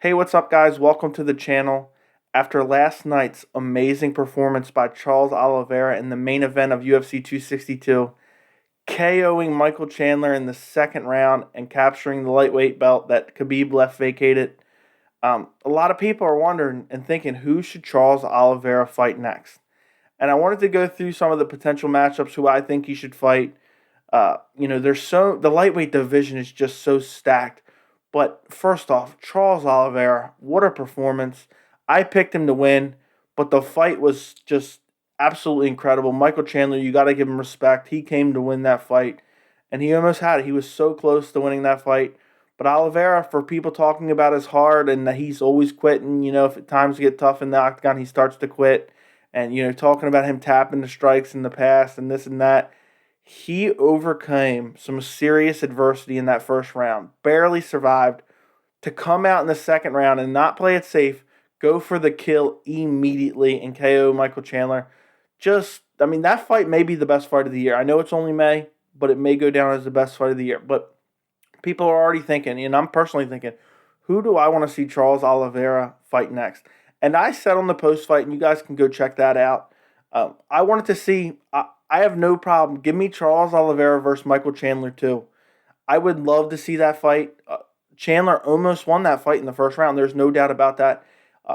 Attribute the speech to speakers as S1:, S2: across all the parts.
S1: Hey, what's up, guys? Welcome to the channel. After last night's amazing performance by Charles Oliveira in the main event of UFC 262, KOing Michael Chandler in the second round and capturing the lightweight belt that Khabib left vacated, a lot of people are wondering and thinking, who should Charles Oliveira fight next? And I wanted to go through some of the potential matchups who I think he should fight. The lightweight division is just so stacked. But first off, Charles Oliveira, what a performance. I picked him to win, but the fight was just absolutely incredible. Michael Chandler, you got to give him respect. He came to win that fight, and he almost had it. He was so close to winning that fight. But Oliveira, for people talking about his heart and that he's always quitting, if times get tough in the octagon, he starts to quit. And, talking about him tapping the strikes in the past and this and that. He overcame some serious adversity in that first round, barely survived, to come out in the second round and not play it safe, go for the kill immediately and KO Michael Chandler. That fight may be the best fight of the year. I know it's only May, but it may go down as the best fight of the year. But people are already thinking, and I'm personally thinking, who do I want to see Charles Oliveira fight next? And I said on the post fight, and you guys can go check that out. I wanted to see. I have no problem. Give me Charles Oliveira versus Michael Chandler too. I would love to see that fight. Chandler almost won that fight in the first round. There's no doubt about that.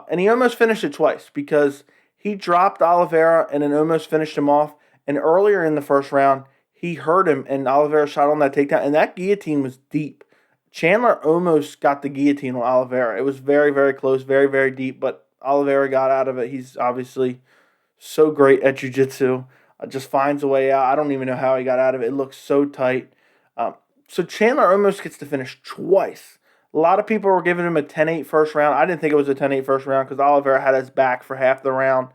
S1: And he almost finished it twice because he dropped Oliveira and then almost finished him off. And earlier in the first round, he hurt him and Oliveira shot on that takedown. And that guillotine was deep. Chandler almost got the guillotine on Oliveira. It was very, very close, very, very deep. But Oliveira got out of it. He's obviously so great at jiu-jitsu. Just finds a way out. I don't even know how he got out of it. It looks so tight. So Chandler almost gets to finish twice. A lot of people were giving him a 10-8 first round. I didn't think it was a 10-8 first round because Oliveira had his back for half the round.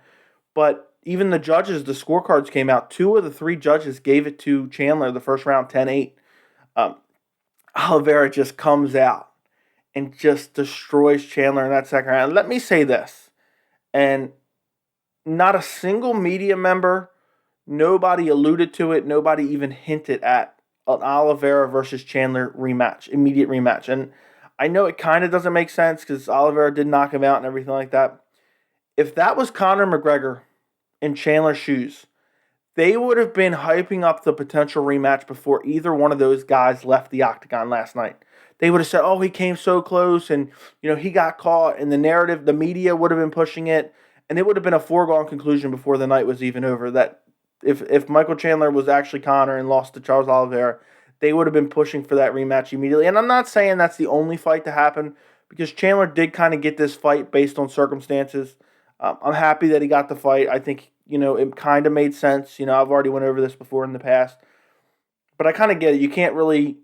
S1: But even the judges, the scorecards came out. 2 of the 3 judges gave it to Chandler the first round, 10-8. Oliveira just comes out and just destroys Chandler in that second round. Let me say this, and not a single media member, nobody alluded to it, nobody even hinted at an Oliveira versus Chandler rematch, immediate rematch. And I know it kind of doesn't make sense because Oliveira did knock him out and everything like that. If that was Conor McGregor in Chandler's shoes, they would have been hyping up the potential rematch before either one of those guys left the octagon last night. They would have said, oh, he came so close and, he got caught, and the narrative, the media would have been pushing it, and it would have been a foregone conclusion before the night was even over that if Michael Chandler was actually Conor and lost to Charles Oliveira, they would have been pushing for that rematch immediately. And I'm not saying that's the only fight to happen because Chandler did kind of get this fight based on circumstances. I'm happy that he got the fight. I think, it kind of made sense. I've already went over this before in the past. But I kind of get it. You can't really,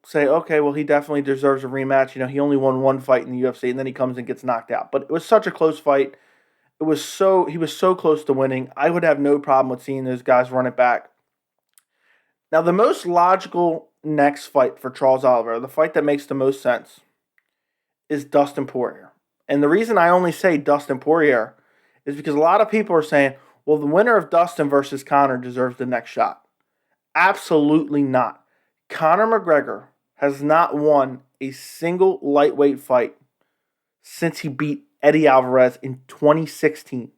S1: say, okay, well, he definitely deserves a rematch. He only won one fight in the UFC, and then he comes and gets knocked out. But it was such a close fight. He was so close to winning. I would have no problem with seeing those guys run it back. Now, the most logical next fight for Charles Oliveira, the fight that makes the most sense, is Dustin Poirier. And the reason I only say Dustin Poirier is because a lot of people are saying, well, the winner of Dustin versus Conor deserves the next shot. Absolutely not. Conor McGregor has not won a single lightweight fight since he beat Eddie Alvarez in 2016.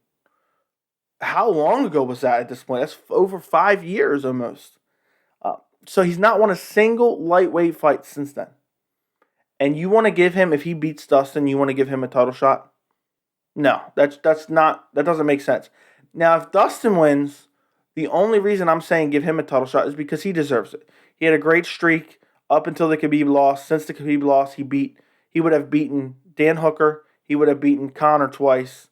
S1: How long ago was that at this point? That's over 5 years almost. So he's not won a single lightweight fight since then. And you want to give him, if he beats Dustin, you want to give him a title shot? No, that doesn't make sense. Now, if Dustin wins, the only reason I'm saying give him a title shot is because he deserves it. He had a great streak up until the Khabib loss. Since the Khabib loss, he would have beaten Dan Hooker. He would have beaten Conor twice.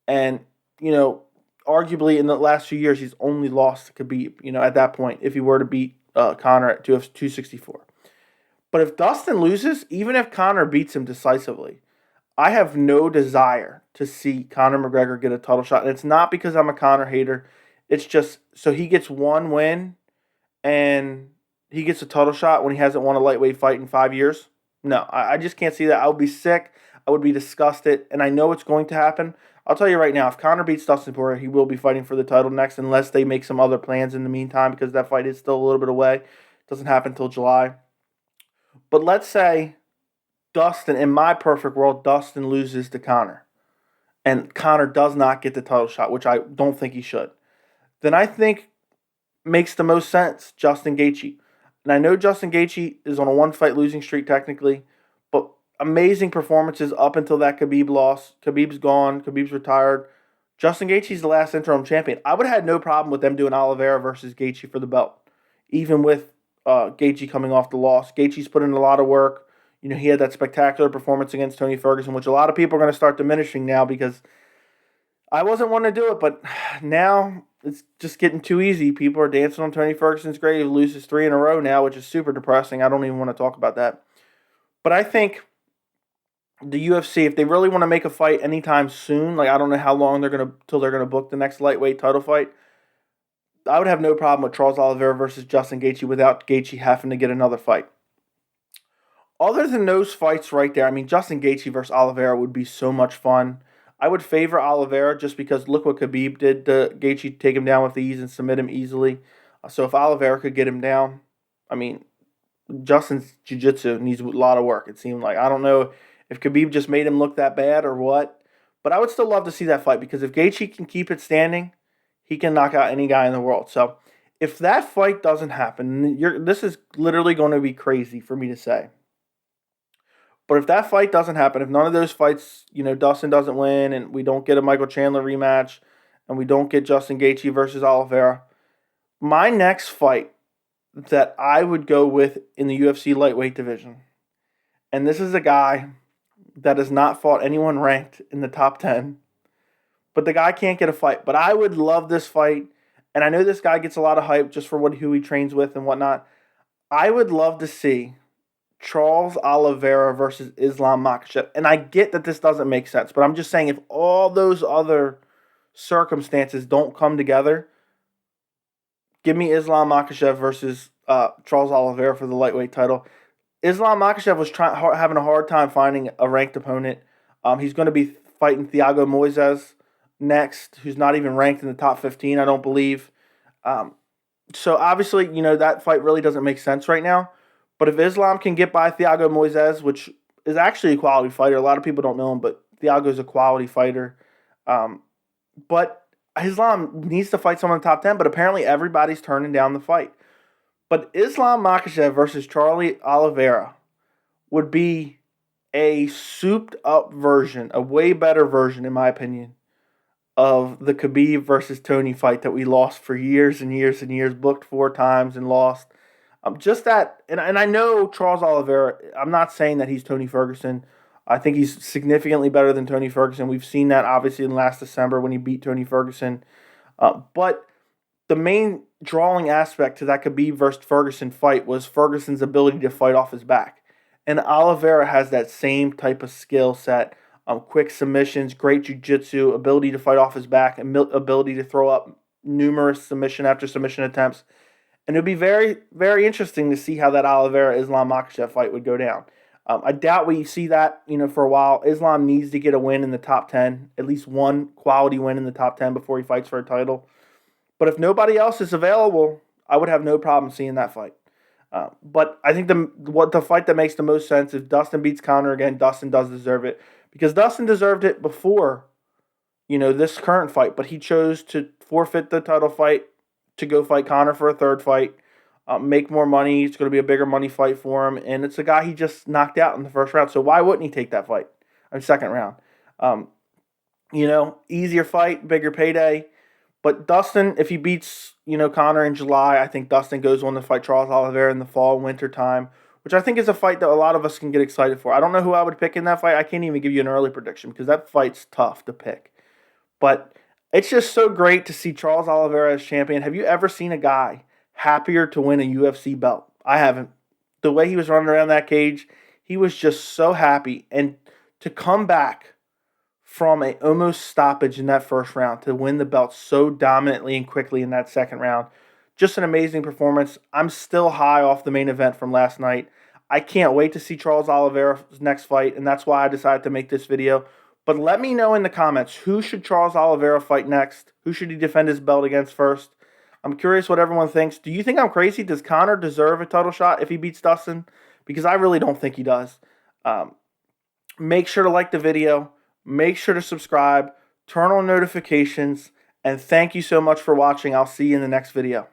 S1: And, arguably in the last few years, he's only lost to Khabib, at that point, if he were to beat Conor at 264. But if Dustin loses, even if Conor beats him decisively, I have no desire to see Conor McGregor get a title shot. And it's not because I'm a Conor hater. It's just so he gets one win and he gets a title shot when he hasn't won a lightweight fight in 5 years. No, I just can't see that. I would be sick. I would be disgusted. And I know it's going to happen. I'll tell you right now, if Conor beats Dustin Poirier, he will be fighting for the title next unless they make some other plans in the meantime because that fight is still a little bit away. It doesn't happen until July. But let's say Dustin, in my perfect world, Dustin loses to Conor. And Conor does not get the title shot, which I don't think he should. Then I think makes the most sense, Justin Gaethje. And I know Justin Gaethje is on a one-fight losing streak technically, but amazing performances up until that Khabib loss. Khabib's gone. Khabib's retired. Justin Gaethje's the last interim champion. I would have had no problem with them doing Oliveira versus Gaethje for the belt, even with Gaethje coming off the loss. Gaethje's put in a lot of work. You know, he had that spectacular performance against Tony Ferguson, which a lot of people are going to start diminishing now because I wasn't one to do it, but now it's just getting too easy. People are dancing on Tony Ferguson's grave. He loses 3 in a row now, which is super depressing. I don't even want to talk about that. But I think the UFC, if they really want to make a fight anytime soon, like I don't know how long they're gonna book the next lightweight title fight, I would have no problem with Charles Oliveira versus Justin Gaethje without Gaethje having to get another fight. Other than those fights right there, I mean, Justin Gaethje versus Oliveira would be so much fun. I would favor Oliveira just because look what Khabib did to Gaethje, take him down with ease and submit him easily. So if Oliveira could get him down, I mean, Justin's jiu-jitsu needs a lot of work, it seemed like. I don't know if Khabib just made him look that bad or what, but I would still love to see that fight because if Gaethje can keep it standing, he can knock out any guy in the world. So if that fight doesn't happen, this is literally going to be crazy for me to say. But if that fight doesn't happen, if none of those fights, you know, Dustin doesn't win and we don't get a Michael Chandler rematch and we don't get Justin Gaethje versus Oliveira, my next fight that I would go with in the UFC lightweight division, and this is a guy that has not fought anyone ranked in the top 10, but the guy can't get a fight. But I would love this fight, and I know this guy gets a lot of hype just for who he trains with and whatnot. I would love to see Charles Oliveira versus Islam Makhachev. And I get that this doesn't make sense, but I'm just saying if all those other circumstances don't come together, give me Islam Makhachev versus Charles Oliveira for the lightweight title. Islam Makhachev was having a hard time finding a ranked opponent. He's going to be fighting Thiago Moises next, who's not even ranked in the top 15, I don't believe. So obviously, you know, that fight really doesn't make sense right now. But if Islam can get by Thiago Moises, which is actually a quality fighter, a lot of people don't know him, but Thiago's a quality fighter. But Islam needs to fight someone in the top 10, but apparently everybody's turning down the fight. But Islam Makhachev versus Charlie Oliveira would be a souped-up version, a way better version, in my opinion, of the Khabib versus Tony fight that we lost for years and years and years, booked 4 times and lost. Just that, and I know Charles Oliveira, I'm not saying that he's Tony Ferguson. I think he's significantly better than Tony Ferguson. We've seen that, obviously, in last December when he beat Tony Ferguson. But the main drawing aspect to that Khabib versus Ferguson fight was Ferguson's ability to fight off his back. And Oliveira has that same type of skill set. Quick submissions, great jiu-jitsu, ability to fight off his back, and ability to throw up numerous submission after submission attempts. And it would be very, very interesting to see how that Oliveira-Islam Makhachev fight would go down. I doubt we see that, you know, for a while. Islam needs to get a win in the top 10, at least one quality win in the top 10 before he fights for a title. But if nobody else is available, I would have no problem seeing that fight. But I think the fight that makes the most sense is Dustin beats Conor again. Dustin does deserve it because Dustin deserved it before, you know, this current fight. But he chose to forfeit the title fight to go fight Conor for a third fight, make more money. It's going to be a bigger money fight for him. And it's a guy he just knocked out in the first round. So why wouldn't he take that fight in the second round? You know, easier fight, bigger payday. But Dustin, if he beats, you know, Conor in July, I think Dustin goes on to fight Charles Oliveira in the fall, winter time, which I think is a fight that a lot of us can get excited for. I don't know who I would pick in that fight. I can't even give you an early prediction because that fight's tough to pick. But it's just so great to see Charles Oliveira as champion. Have you ever seen a guy happier to win a UFC belt? I haven't. The way he was running around that cage, he was just so happy. And to come back from a almost stoppage in that first round to win the belt so dominantly and quickly in that second round, just an amazing performance. I'm still high off the main event from last night. I can't wait to see Charles Oliveira's next fight, and that's why I decided to make this video. But let me know in the comments, who should Charles Oliveira fight next? Who should he defend his belt against first? I'm curious what everyone thinks. Do you think I'm crazy? Does Conor deserve a title shot if he beats Dustin? Because I really don't think he does. Make sure to like the video. Make sure to subscribe. Turn on notifications. And thank you so much for watching. I'll see you in the next video.